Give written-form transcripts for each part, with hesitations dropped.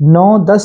9-10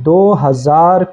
2000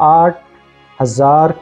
8000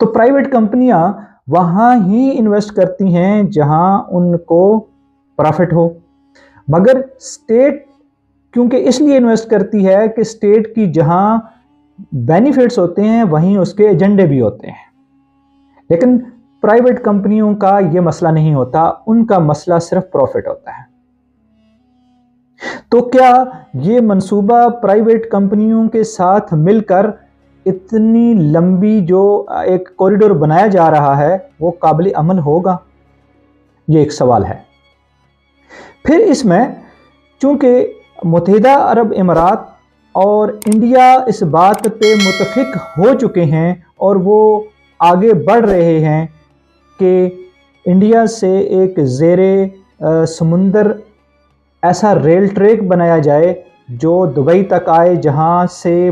تو پرائیویٹ کمپنیاں وہاں ہی انویسٹ کرتی ہیں جہاں ان کو پروفٹ ہو، مگر اسٹیٹ کیونکہ اس لیے انویسٹ کرتی ہے کہ اسٹیٹ کی جہاں بینیفٹس ہوتے ہیں وہیں اس کے ایجنڈے بھی ہوتے ہیں، لیکن پرائیویٹ کمپنیوں کا یہ مسئلہ نہیں ہوتا، ان کا مسئلہ صرف پروفٹ ہوتا ہے۔ تو کیا یہ منصوبہ پرائیویٹ کمپنیوں کے ساتھ مل کر اتنی لمبی جو ایک کوریڈور بنایا جا رہا ہے وہ قابل عمل ہوگا؟ یہ ایک سوال ہے۔ پھر اس میں چونکہ متحدہ عرب امارات اور انڈیا اس بات پہ متفق ہو چکے ہیں اور وہ آگے بڑھ رہے ہیں کہ انڈیا سے ایک زیر سمندر ایسا ریل ٹریک بنایا جائے جو دبئی تک آئے، جہاں سے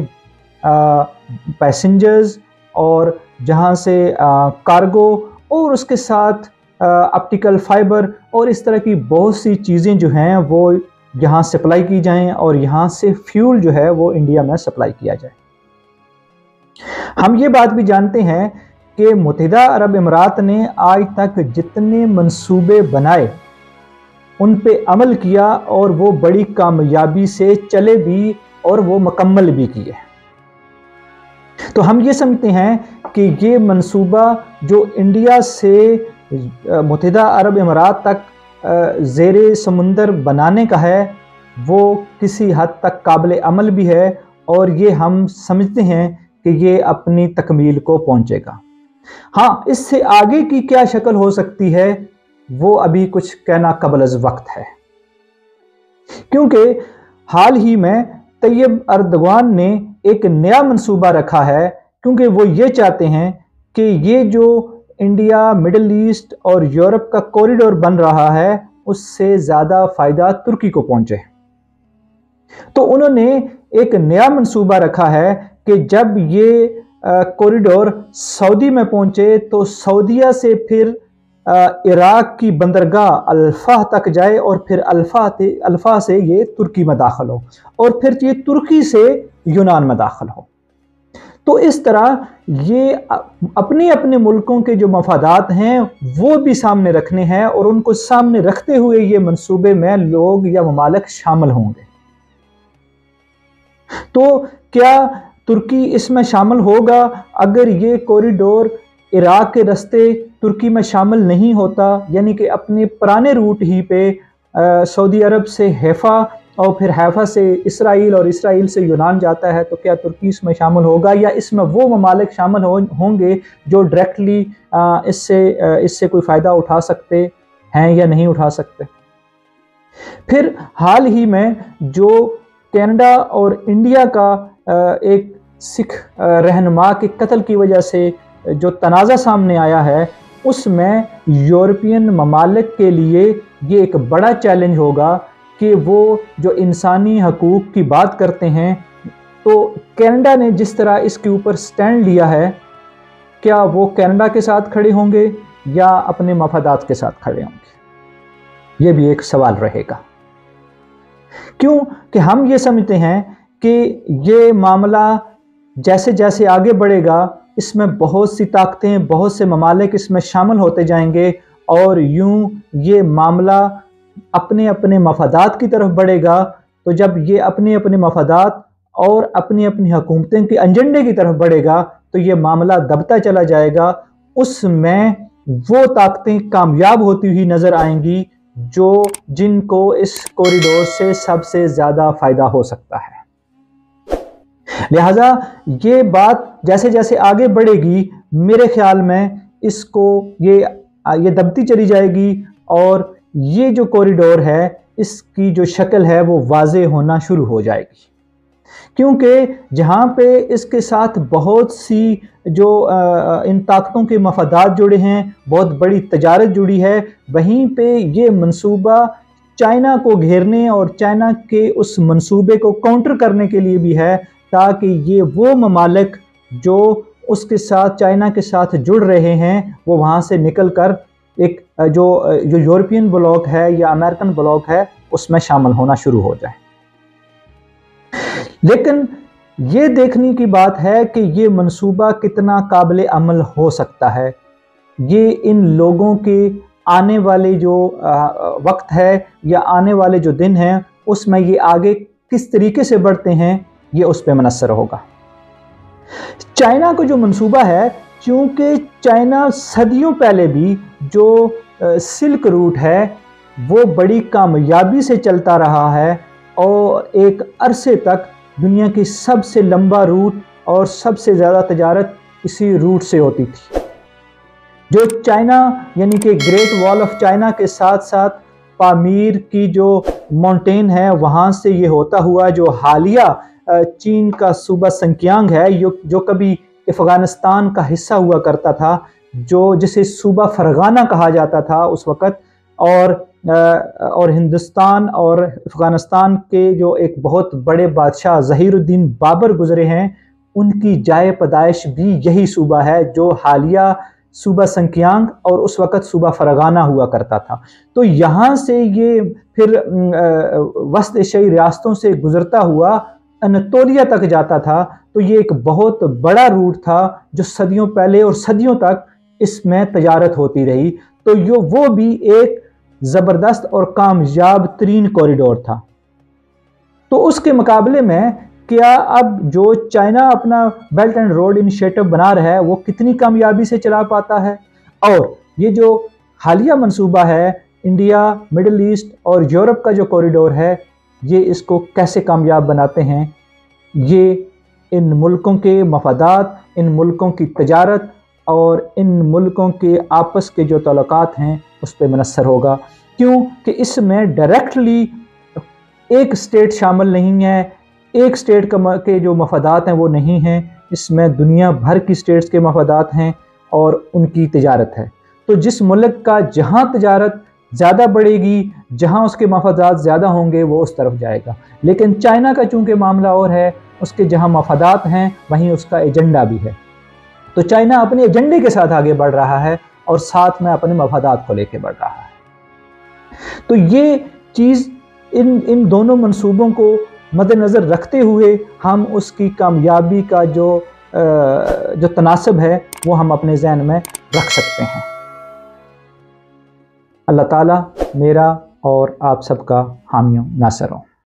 پیسنجرز اور جہاں سے کارگو اور اس کے ساتھ آپٹیکل فائبر اور اس طرح کی بہت سی چیزیں جو ہیں وہ یہاں سپلائی کی جائیں اور یہاں سے فیول جو ہے وہ انڈیا میں سپلائی کیا جائے۔ ہم یہ بات بھی جانتے ہیں کہ متحدہ عرب امارات نے آج تک جتنے منصوبے بنائے ان پہ عمل کیا اور وہ بڑی کامیابی سے چلے بھی اور وہ مکمل بھی کیے۔ تو ہم یہ سمجھتے ہیں کہ یہ منصوبہ جو انڈیا سے متحدہ عرب امارات تک زیر سمندر بنانے کا ہے وہ کسی حد تک قابل عمل بھی ہے، اور یہ ہم سمجھتے ہیں کہ یہ اپنی تکمیل کو پہنچے گا۔ ہاں، اس سے آگے کی کیا شکل ہو سکتی ہے وہ ابھی کچھ کہنا قبل از وقت ہے، کیونکہ حال ہی میں طیب اردوغان نے ایک نیا منصوبہ رکھا ہے، کیونکہ وہ یہ چاہتے ہیں کہ یہ جو انڈیا، مڈل ایسٹ اور یورپ کا کوریڈور بن رہا ہے اس سے زیادہ فائدہ ترکی کو پہنچے۔ تو انہوں نے ایک نیا منصوبہ رکھا ہے کہ جب یہ کوریڈور سعودی میں پہنچے تو سعودیہ سے پھر عراق کی بندرگاہ الفا تک جائے اور پھر الفا سے یہ ترکی میں داخل ہو اور پھر یہ ترکی سے یونان میں داخل ہو۔ تو اس طرح یہ اپنے اپنے ملکوں کے جو مفادات ہیں وہ بھی سامنے رکھنے ہیں، اور ان کو سامنے رکھتے ہوئے یہ منصوبے میں لوگ یا ممالک شامل ہوں گے۔ تو کیا ترکی اس میں شامل ہوگا؟ اگر یہ کوریڈور عراق کے راستے ترکی میں شامل نہیں ہوتا، یعنی کہ اپنے پرانے روٹ ہی پہ سعودی عرب سے حیفا اور پھر حیفا سے اسرائیل اور اسرائیل سے یونان جاتا ہے، تو کیا ترکی اس میں شامل ہوگا، یا اس میں وہ ممالک شامل ہوں گے جو ڈائریکٹلی اس سے کوئی فائدہ اٹھا سکتے ہیں یا نہیں اٹھا سکتے؟ پھر حال ہی میں جو کینیڈا اور انڈیا کا ایک سکھ رہنما کے قتل کی وجہ سے جو تنازع سامنے آیا ہے، اس میں یورپین ممالک کے لیے یہ ایک بڑا چیلنج ہوگا کہ وہ جو انسانی حقوق کی بات کرتے ہیں، تو کینیڈا نے جس طرح اس کے اوپر سٹینڈ لیا ہے، کیا وہ کینیڈا کے ساتھ کھڑے ہوں گے یا اپنے مفادات کے ساتھ کھڑے ہوں گے؟ یہ بھی ایک سوال رہے گا، کیوں کہ ہم یہ سمجھتے ہیں کہ یہ معاملہ جیسے جیسے آگے بڑھے گا اس میں بہت سی طاقتیں، بہت سے ممالک اس میں شامل ہوتے جائیں گے، اور یوں یہ معاملہ اپنے اپنے مفادات کی طرف بڑھے گا۔ تو جب یہ اپنے اپنے مفادات اور اپنی اپنی حکومتیں کے ایجنڈے کی طرف بڑھے گا تو یہ معاملہ دبتا چلا جائے گا۔ اس میں وہ طاقتیں کامیاب ہوتی ہوئی نظر آئیں گی جن کو اس کوریڈور سے سب سے زیادہ فائدہ ہو سکتا ہے۔ لہذا یہ بات جیسے جیسے آگے بڑھے گی میرے خیال میں اس کو یہ دبتی چلی جائے گی، اور یہ جو کوریڈور ہے اس کی جو شکل ہے وہ واضح ہونا شروع ہو جائے گی، کیونکہ جہاں پہ اس کے ساتھ بہت سی جو ان طاقتوں کے مفادات جڑے ہیں، بہت بڑی تجارت جڑی ہے، وہیں پہ یہ منصوبہ چائنا کو گھیرنے اور چائنا کے اس منصوبے کو کاؤنٹر کرنے کے لیے بھی ہے، تاکہ یہ وہ ممالک جو اس کے ساتھ چائنا کے ساتھ جڑ رہے ہیں وہ وہاں سے نکل کر ایک جو یورپین بلاک ہے یا امریکن بلاک ہے اس میں شامل ہونا شروع ہو جائے۔ لیکن یہ دیکھنے کی بات ہے کہ یہ منصوبہ کتنا قابل عمل ہو سکتا ہے، یہ ان لوگوں کے آنے والے جو وقت ہے یا آنے والے جو دن ہیں اس میں یہ آگے کس طریقے سے بڑھتے ہیں، یہ اس پہ منحصر ہوگا۔ چائنا کو جو منصوبہ ہے، چونکہ چائنا صدیوں پہلے بھی جو سلک روٹ ہے وہ بڑی کامیابی سے چلتا رہا ہے اور ایک عرصے تک دنیا کی سب سے لمبا روٹ اور سب سے زیادہ تجارت اسی روٹ سے ہوتی تھی۔ جو چائنا یعنی کہ گریٹ وال آف چائنا کے ساتھ ساتھ پامیر کی جو مونٹین ہے وہاں سے یہ ہوتا ہوا جو حالیہ چین کا صوبہ سنکیانگ ہے جو کبھی افغانستان کا حصہ ہوا کرتا تھا، جسے صوبہ فرغانہ کہا جاتا تھا اس وقت، اور ہندوستان اور افغانستان کے جو ایک بہت بڑے بادشاہ ظہیر الدین بابر گزرے ہیں، ان کی جائے پیدائش بھی یہی صوبہ ہے جو حالیہ صوبہ سنکیانگ اور اس وقت صوبہ فرغانہ ہوا کرتا تھا۔ تو یہاں سے یہ پھر وسط ایشیائی ریاستوں سے گزرتا ہوا انطولیہ تک جاتا تھا۔ تو یہ ایک بہت بڑا روٹ تھا جو صدیوں پہلے اور صدیوں تک اس میں تجارت ہوتی رہی۔ تو وہ بھی ایک زبردست اور کامیاب ترین کوریڈور تھا۔ تو اس کے مقابلے میں کیا اب جو چائنا اپنا بیلٹ اینڈ روڈ انیشیٹو بنا رہا ہے وہ کتنی کامیابی سے چلا پاتا ہے، اور یہ جو حالیہ منصوبہ ہے انڈیا، مڈل ایسٹ اور یورپ کا جو کوریڈور ہے، یہ اس کو کیسے کامیاب بناتے ہیں، یہ ان ملکوں کے مفادات، ان ملکوں کی تجارت اور ان ملکوں کے آپس کے جو تعلقات ہیں اس پہ منحصر ہوگا۔ کیوں کہ اس میں ڈائریکٹلی ایک سٹیٹ شامل نہیں ہے، ایک سٹیٹ کے جو مفادات ہیں وہ نہیں ہیں، اس میں دنیا بھر کی سٹیٹس کے مفادات ہیں اور ان کی تجارت ہے۔ تو جس ملک کا جہاں تجارت زیادہ بڑھے گی، جہاں اس کے مفادات زیادہ ہوں گے، وہ اس طرف جائے گا۔ لیکن چائنا کا چونکہ معاملہ اور ہے، اس کے جہاں مفادات ہیں وہیں اس کا ایجنڈا بھی ہے۔ تو چائنا اپنے ایجنڈے کے ساتھ آگے بڑھ رہا ہے اور ساتھ میں اپنے مفادات کو لے کے بڑھ رہا ہے۔ تو یہ چیز ان دونوں منصوبوں کو مد نظر رکھتے ہوئے ہم اس کی کامیابی کا جو تناسب ہے وہ ہم اپنے ذہن میں رکھ سکتے ہیں۔ اللہ تعالیٰ میرا اور آپ سب کا حامی و ناصر ہو۔